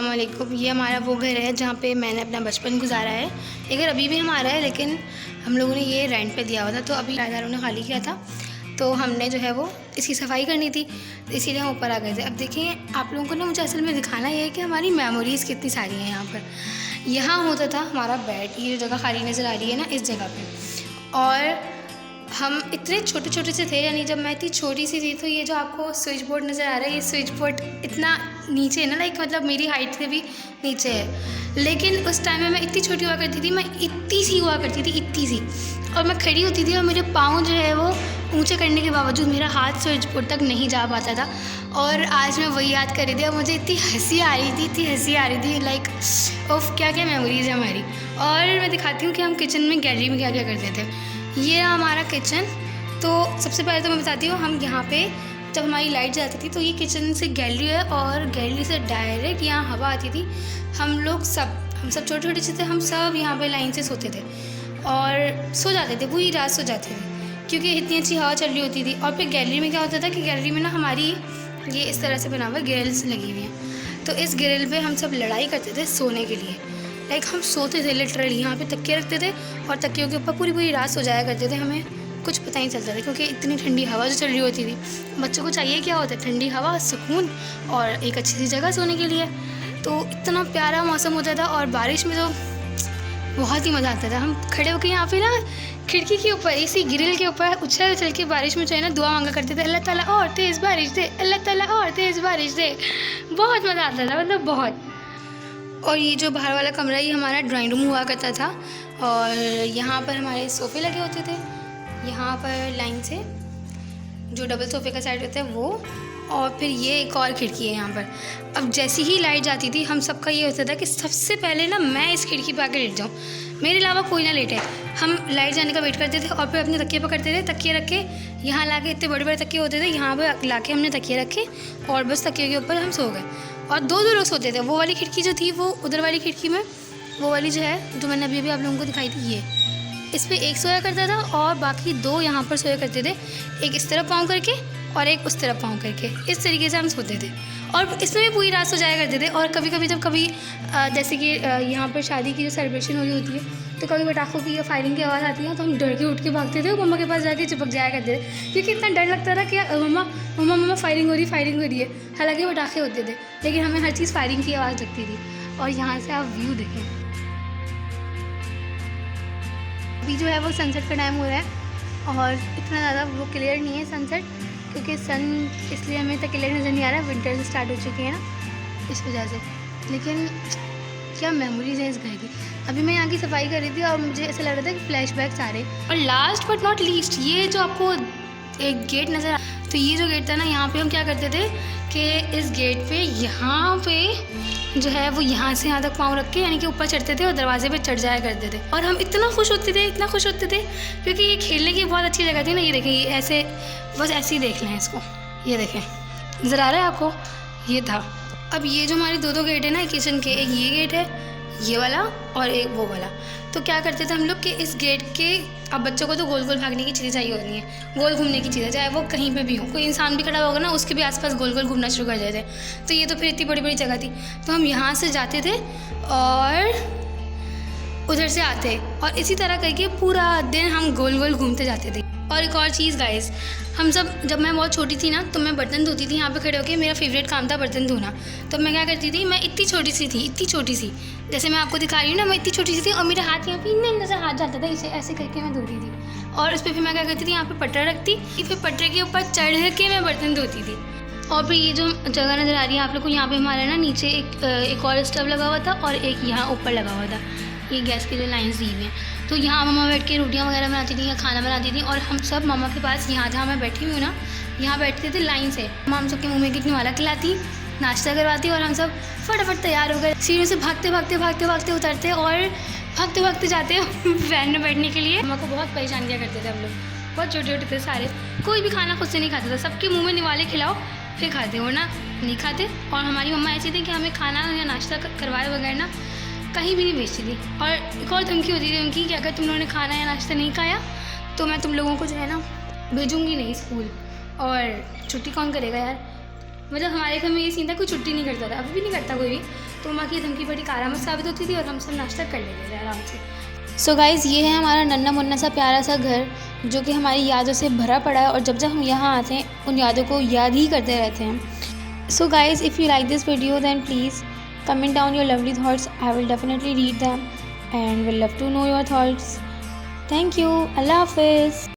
अस्सलाम वालेकुम। ये हमारा वो घर है जहाँ पे मैंने अपना बचपन गुजारा है। ये घर अभी भी हमारा है, लेकिन हम लोगों ने ये रेंट पे दिया हुआ था, तो अभी किराएदारों ने खाली किया था, तो हमने जो है वो इसकी सफाई करनी थी, तो इसीलिए हम ऊपर आ गए थे। अब देखिए, आप लोगों को ना मुझे असल में दिखाना ये है कि हमारी मेमोरीज़ कितनी सारी हैं यहाँ पर। यहाँ होता था हमारा बेड, ये जो जगह खाली नज़र आ रही है ना, इस जगह पर। और हम इतने छोटे छोटे से थे, यानी जब मैं इतनी छोटी सी थी, तो ये जो आपको स्विच बोर्ड नज़र आ रहा है, ये स्विच बोर्ड इतना नीचे है ना, लाइक मतलब मेरी हाइट से भी नीचे है। लेकिन उस टाइम में मैं इतनी छोटी हुआ करती थी, मैं इतनी सी हुआ करती थी, इतनी सी, और मैं खड़ी होती थी और मेरे पाँव जो है वो ऊंचे करने के बावजूद मेरा हाथ स्विच बोर्ड तक नहीं जा पाता था। और आज मैं वही याद कर रही थी और मुझे इतनी हंसी आ रही थी, इतनी हंसी आ रही थी, लाइक ऑफ क्या क्या मेमोरीज़ है हमारी। और मैं दिखाती हूँ कि हम किचन में, गैलरी में क्या क्या करते थे। ये हमारा किचन। तो सबसे पहले तो मैं बताती हूँ, हम यहाँ पे जब हमारी लाइट जाती थी तो ये किचन से गैलरी है, और गैलरी से डायरेक्ट यहाँ हवा आती थी। हम सब छोटे छोटे से थे, हम सब यहाँ पे लाइन से सोते थे और सो जाते थे, पूरी रात सो जाते थे, क्योंकि इतनी अच्छी हवा चल रही होती थी। और फिर गैलरी में क्या होता था कि गैलरी में ना हमारी ये इस तरह से बना हुआ ग्रिल्स लगी हुई हैं, तो इस ग्रिल पे हम सब लड़ाई करते थे सोने के लिए। लाइक हम सोते थे लिटरली, यहाँ पे तकिए रखते थे और तकियों के ऊपर पूरी रात सो जाया करते थे। हमें कुछ पता ही चलता था, क्योंकि इतनी ठंडी हवा जो चल रही होती थी। बच्चों को चाहिए क्या होता है, ठंडी हवा, सुकून और एक अच्छी सी जगह सोने के लिए। तो इतना प्यारा मौसम होता था, और बारिश में तो बहुत ही मज़ा आता था। हम खड़े होकर यहाँ पे ना खिड़की के ऊपर, इसी ग्रिल के ऊपर उछल उछल के बारिश में जो है ना दुआ मांगा करते थे, अल्लाह ताला और तेज़ बारिश दे, अल्लाह ताला और तेज़ बारिश दे। बहुत मज़ा आता था, मतलब बहुत। और ये जो बाहर वाला कमरा, ये हमारा ड्राइंग रूम हुआ करता था, और यहाँ पर हमारे सोफ़े लगे होते थे, यहाँ पर लाइन से जो डबल सोफ़े का साइड होता है वो, और फिर ये एक और खिड़की है यहाँ पर। अब जैसी ही लाइट जाती थी, हम सबका ये होता था कि सबसे पहले ना मैं इस खिड़की पर आकर लेट जाऊँ, मेरे अलावा कोई ना लेटे। हम लाइट जाने का वेट करते थे और फिर अपने तकिए पर करते थे, तकिए रख के यहाँ ला के, इतने बड़े बड़े तकिए होते थे, यहाँ पर ला के हमने तकिए रखे और बस तकिए के ऊपर हम सो गए। और दो लोग सोते थे। वो वाली खिड़की जो थी, वो उधर वाली खिड़की में, वो वाली जो है, जो मैंने अभी आप लोगों को दिखाई थी, ये इस पर एक सोया करता था और बाकी दो यहाँ पर सोया करते थे, एक इस तरफ पाँव करके और एक उस तरफ पाँव करके। इस तरीके से हम सोते थे और इसमें भी पूरी रात सो जाया करते थे। और कभी कभी जब कभी जैसे कि यहाँ पर शादी की जो सेलिब्रेशन हो रही होती है, तो कभी पटाखों की या फायरिंग की आवाज़ आती है, तो हम डर के उठ के भागते थे और मम्मा के पास जाके चिपक जाया करते थे, क्योंकि इतना डर लगता था कि मम्मा मम्मा मम्मा फायरिंग हो रही है। हालांकि पटाखे होते थे, लेकिन हमें हर चीज़ फायरिंग की आवाज़ लगती थी। और यहाँ से आप व्यू देखें, अभी जो है वो सनसेट का टाइम हो रहा है और इतना ज़्यादा वो क्लियर नहीं है सनसेट, क्योंकि सन इसलिए हमें इतना क्लियर नज़र नहीं आ रहा है, विंटर स्टार्ट हो चुकी है ना, इस वजह से। लेकिन क्या मेमोरीज़ हैं इस घर की। अभी मैं यहाँ की सफाई कर रही थी और मुझे ऐसा लग रहा था कि फ्लैशबैक्स आ रहे। और लास्ट बट नॉट लीस्ट, ये जो आपको एक गेट नज़र, तो ये जो गेट था ना, यहाँ पे हम क्या करते थे कि इस गेट पे यहाँ पे जो है वो यहाँ से यहाँ तक पाँव रख के, यानी कि ऊपर चढ़ते थे और दरवाजे पे चढ़ जाया करते थे। और हम इतना खुश होते थे, क्योंकि ये खेलने की बहुत अच्छी जगह थी ना। ये देखें, ये ऐसे बस ऐसे ही देख लें इसको, ये देखें, नज़र आ रहा है आपको, ये था। अब ये जो हमारे दो गेट है ना किचन के, एक ये गेट है ये वाला और एक वो वाला। तो क्या करते थे हम लोग कि इस गेट के, अब बच्चों को तो गोल गोल भागने की चीज़ें चाहिए होती हैं, गोल घूमने की चीज़ें, चाहे वो कहीं पे भी हो, कोई इंसान भी खड़ा होगा ना, उसके भी आसपास गोल गोल घूमना शुरू कर देते। तो ये तो फिर इतनी बड़ी बड़ी जगह थी, तो हम यहाँ से जाते थे और उधर से आते, और इसी तरह करके पूरा दिन हम गोल गोल घूमते जाते थे। और एक और चीज़ गाइस, हम सब, जब मैं बहुत छोटी थी ना, तो मैं बर्तन धोती थी यहाँ पे खड़े होकर, मेरा फेवरेट काम था बर्तन धोना। तो मैं क्या करती थी, मैं इतनी छोटी सी थी, इतनी छोटी सी, जैसे मैं आपको दिखा रही हूँ ना, मैं इतनी छोटी सी थी और मेरा हाथ यहाँ पे इतने नज़र हाथ जाता था, इसे ऐसे करके मैं धोती थी। और उस पर फिर मैं क्या करती थी, यहाँ पे पटरा रखती, फिर पटरे के ऊपर चढ़ के मैं बर्तन धोती थी। और फिर ये जो जगह नज़र आ रही है आप लोग को, यहाँ पे हमारा ना नीचे एक और स्टव लगा हुआ था और एक यहाँ ऊपर लगा हुआ था, ये गैस के लिए लाइन्स दी हुई हैं। तो यहाँ मम्मा बैठ के रोटियाँ वगैरह बनाती थी या खाना बनाती थी, और हम सब मम्मा के पास, यहाँ जहाँ मैं बैठी हुई हूँ ना, यहाँ बैठते थे लाइन से। मम्मा हम सबके मुँह में कितनी वाला खिलाती, नाश्ता करवाती, और हम सब फटाफट तैयार हो गए, सीढ़ियों से भागते उतरते और भागते भागते जाते वैन में बैठने के लिए। मम्मा को बहुत परेशान किया करते थे हम लोग, बहुत छोटे छोटे थे सारे, कोई भी खाना खुद से नहीं खाता था, सबके मुँह में निवाले खिलाओ फिर खाते, वरना नहीं खाते। और हमारी मम्मा ऐसी थी कि हमें खाना या नाश्ता करवाए बगैर ना कहीं भी नहीं भेजती थी। और एक और धमकी होती थी उनकी कि अगर तुम लोगों ने खाना या नाश्ता नहीं खाया तो मैं तुम लोगों को जो है ना भेजूँगी नहीं स्कूल, और छुट्टी कौन करेगा यार। मतलब हमारे घर में ये सीन था, कोई छुट्टी नहीं करता था, अभी भी नहीं करता कोई भी, तो माँ की धमकी बड़ी कारामद साबित होती थी और हम सब नाश्ता कर लेते थे आराम से। सो गाइज़, ये है हमारा नन्ना मुन्ना सा प्यारा सा घर जो कि हमारी यादों से भरा पड़ा है और जब जब हम यहाँ आते हैं उन यादों को याद ही करते रहते हैं। So guys, if you like this video then please comment down your lovely thoughts. I will definitely read them and will love to know your thoughts. Thank you. Allah Hafiz.